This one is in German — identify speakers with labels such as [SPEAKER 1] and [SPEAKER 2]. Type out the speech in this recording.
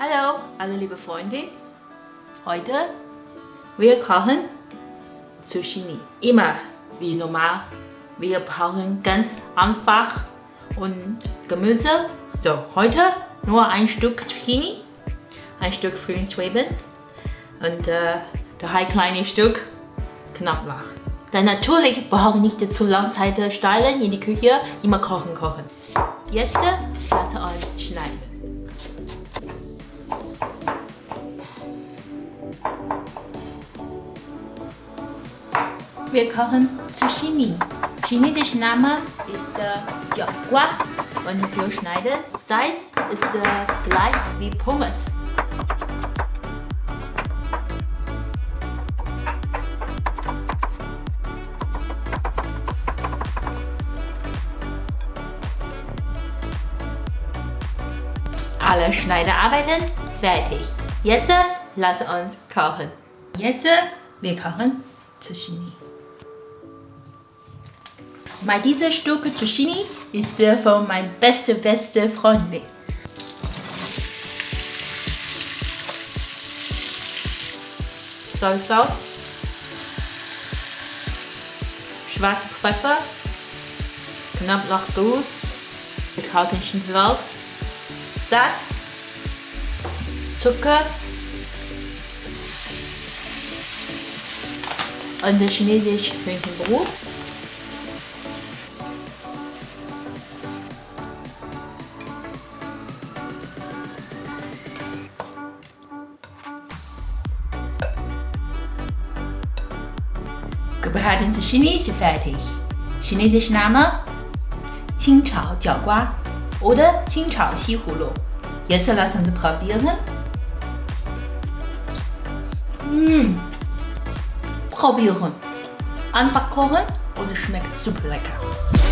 [SPEAKER 1] Hallo, alle liebe Freunde. Heute wir kochen Zucchini. Immer wie normal. Wir brauchen ganz einfach und Gemüse. So, heute nur ein Stück Zucchini, ein Stück Frühlingszwiebeln und drei kleine Stück Knoblauch. Dann natürlich brauchen wir nicht zu lange Zeit steilen in die Küche, immer kochen. Jetzt lassen wir uns schneiden. Wir kochen Zucchini. Chinesischer Name ist Jiaogua und wir schneiden. Size ist gleich wie Pommes. Alle Schneidearbeiten fertig. Jetzt lassen wir uns kochen. Jetzt wir kochen Zucchini. Dieses Stück Zucchini ist von meiner beste Freundin. Sojasaus, schwarzer Pfeffer, Knoblauchguss, getrockneten Schnittlauch, Salz, Zucker und chinesisches Hühnchenbrot. Gebratene Zucchini ist fertig. Chinesischer Name Qingchao Jiaogua oder Qingchao Xihulu. Jetzt lassen wir probieren. Probieren. Einfach kochen und es schmeckt super lecker.